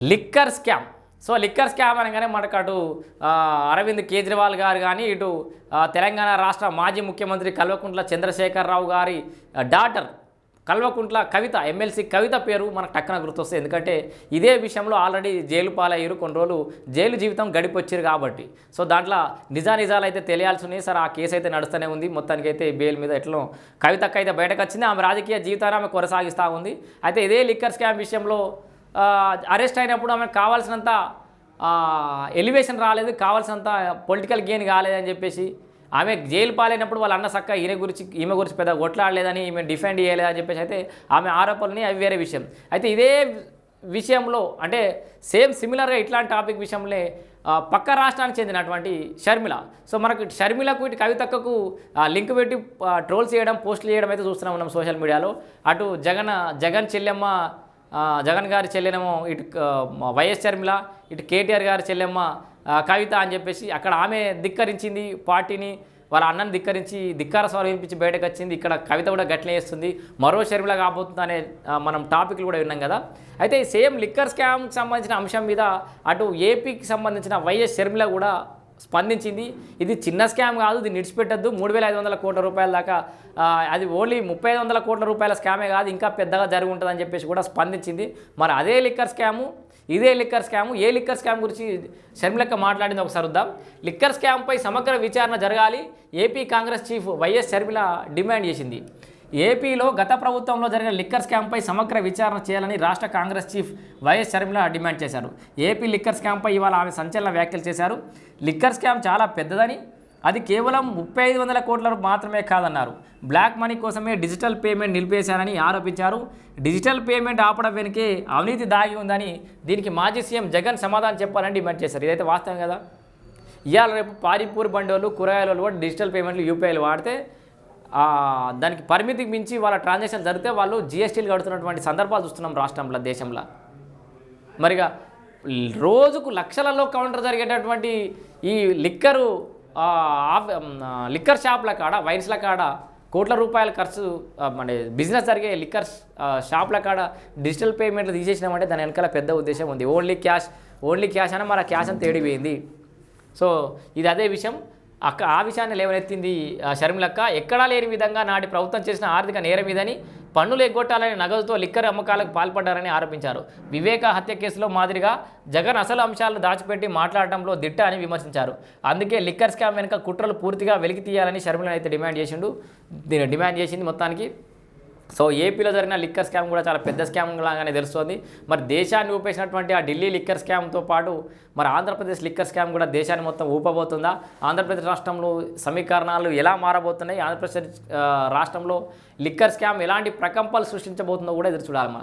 Liquor scam. So liquor scam అనగానే మనకు అటు అరవింద్ కేజ్రీవాల్ గారు కానీ ఇటు తెలంగాణ రాష్ట్ర మాజీ ముఖ్యమంత్రి కల్వకుంట్ల చంద్రశేఖరరావు గారి డాటర్ కల్వకుంట్ల కవిత, ఎమ్మెల్సీ కవిత పేరు మనకు టక్కన గుర్తొస్తుంది. ఎందుకంటే ఇదే విషయంలో ఆల్రెడీ జైలు పాలయ్యారు, కొన్ని రోజులు జైలు జీవితం గడిపొచ్చారు కాబట్టి. సో దాంట్లో నిజాలు అయితే తెలియాల్సి ఉన్నాయి. సార్ ఆ కేసు అయితే నడుస్తూనే ఉంది. మొత్తానికైతే బెయిల్ మీద ఎట్లా కవితకు అయితే బయటకు వచ్చింది. ఆమె రాజకీయ జీవితాన్ని ఆమె కొనసాగిస్తూ ఉంది. అయితే ఇదే లిక్కర్ స్కామ్ విషయంలో అరెస్ట్ అయినప్పుడు ఆమెకు కావాల్సినంత ఎలివేషన్ రాలేదు, కావాల్సినంత పొలిటికల్ గెయిన్ కాలేదని చెప్పేసి ఆమె జైలు పాలైనప్పుడు వాళ్ళ అన్న సక్క ఈమె గురించి పెద్ద కొట్లాడలేదని, ఈమె డిఫెండ్ చేయలేదని చెప్పేసి అయితే ఆమె ఆరోపణలని అవి వేరే విషయం. అయితే ఇదే విషయంలో అంటే సేమ్ సిమిలర్గా ఇట్లాంటి టాపిక్ విషయంలో పక్క రాష్ట్రానికి చెందినటువంటి షర్మిల. సో మనకు షర్మిలకు ఇటు కవితక్కకు లింక్ పెట్టి ట్రోల్స్ చేయడం, పోస్టులు చేయడం అయితే చూస్తున్నాం మనం సోషల్ మీడియాలో. అటు జగన్ చెల్లెమ్మ, జగన్ గారి చెల్లెనేమో ఇటు వైఎస్ షర్మిల, ఇటు కేటీఆర్ గారి చెల్లెమ్మ కవిత అని చెప్పేసి అక్కడ ఆమె ధిక్కరించింది పార్టీని, వాళ్ళ అన్నని ధిక్కార స్వరం వినిపించి బయటకు వచ్చింది. ఇక్కడ కవిత కూడా గట్లే చేస్తుంది, మరో షర్మిల కాబోతుంది అనే మనం టాపిక్లు కూడా విన్నాం కదా. అయితే సేమ్ లిక్కర్ స్కామ్కి సంబంధించిన అంశం మీద అటు ఏపీకి సంబంధించిన వైఎస్ షర్మిల కూడా స్పందించింది. ఇది చిన్న స్కామ్ కాదు, ఇది నిడిచిపెట్టద్దు, 3,500 కోట్ల రూపాయల దాకా, అది ఓన్లీ 3,500 కోట్ల రూపాయల స్కామే కాదు, ఇంకా పెద్దగా జరిగి ఉంటుందని చెప్పేసి కూడా స్పందించింది. మరి అదే లిక్కర్ స్కాము, ఇదే లిక్కర్ స్కాము, ఏ లిక్కర్ స్కామ్ గురించి షర్మిలక్క మాట్లాడింది ఒకసారి వద్దాం. లిక్కర్ స్కామ్పై సమగ్ర విచారణ జరగాలి, AP Congress chief YS Sharmila demand చేసింది. ఏపీలో గత ప్రభుత్వంలో జరిగిన లిక్కర్ స్కామ్పై సమగ్ర విచారణ చేయాలని రాష్ట్ర Congress chief YS Sharmila demand చేశారు. ఏపీ లిక్కర్ స్కామ్పై ఇవాళ ఆమె సంచలన వ్యాఖ్యలు చేశారు. లిక్కర్ స్కామ్ చాలా పెద్దదని, అది కేవలం 3,500 కోట్ల మాత్రమే కాదన్నారు. బ్లాక్ మనీ కోసమే డిజిటల్ పేమెంట్ నిలిపేశారని ఆరోపించారు. డిజిటల్ పేమెంట్ ఆపడం వెనుకే అవినీతి దాగి ఉందని, దీనికి మాజీ సీఎం జగన్ సమాధానం చెప్పాలని డిమాండ్ చేశారు. ఇదైతే వాస్తవం కదా. ఇవాళ రేపు పానీపూరి బండోళ్ళు, కూరగాయలు కూడా డిజిటల్ పేమెంట్లు యూపీఐలు వాడితే దానికి పరిమితికి మించి వాళ్ళ ట్రాన్సాక్షన్ జరిగితే వాళ్ళు జిఎస్టీలు కడుతున్నటువంటి సందర్భాలు చూస్తున్నాం రాష్ట్రంలో, దేశంలో. మరిగా రోజుకు లక్షలలో కౌంటర్ జరిగేటటువంటి ఈ లిక్కర్ షాప్ల కాడ, వైన్స్ల కాడ కోట్ల రూపాయల ఖర్చు, మన బిజినెస్ జరిగే లిక్కర్ షాప్ల కాడ డిజిటల్ పేమెంట్లు తీసేసినామంటే దాని వెనకాల పెద్ద ఉద్దేశం ఉంది. ఓన్లీ క్యాష్ అని మరి ఆ క్యాష్ అని తేడిపోయింది. సో ఇది అదే విషయం. ఆ విషయాన్ని లేవనెత్తింది షర్మిలక్క. ఎక్కడా లేని విధంగా నాటి ప్రభుత్వం చేసిన ఆర్థిక నేరం ఇదని, పన్నులు ఎగ్గొట్టాలని నగదుతో లిక్కర్ అమ్మకాలకు పాల్పడ్డారని ఆరోపించారు. వివేక హత్య కేసులో మాదిరిగా జగన్ అసలు అంశాలను దాచిపెట్టి మాట్లాడటంలో దిట్ట అని విమర్శించారు. అందుకే లిక్కర్ స్కామ్ వెనుక కుట్రలు పూర్తిగా వెలికి తీయాలని షర్మిల అయితే డిమాండ్ చేసింది మొత్తానికి. సో ఏపీలో జరిగిన లిక్కర్ స్కామ్ కూడా చాలా పెద్ద స్కామ్ లాగానే తెలుస్తుంది. మరి దేశాన్ని ఊపేసినటువంటి ఆ ఢిల్లీ లిక్కర్ స్కామ్తో పాటు మరి ఆంధ్రప్రదేశ్ లిక్కర్ స్కామ్ కూడా దేశాన్ని మొత్తం ఊపబోతుందా? ఆంధ్రప్రదేశ్ రాష్ట్రంలో సమీకరణాలు ఎలా మారబోతున్నాయి? ఆంధ్రప్రదేశ్ రాష్ట్రంలో లిక్కర్ స్కామ్ ఎలాంటి ప్రకంపనలు సృష్టించబోతుందో కూడా ఎదురు చూడాలి మనం.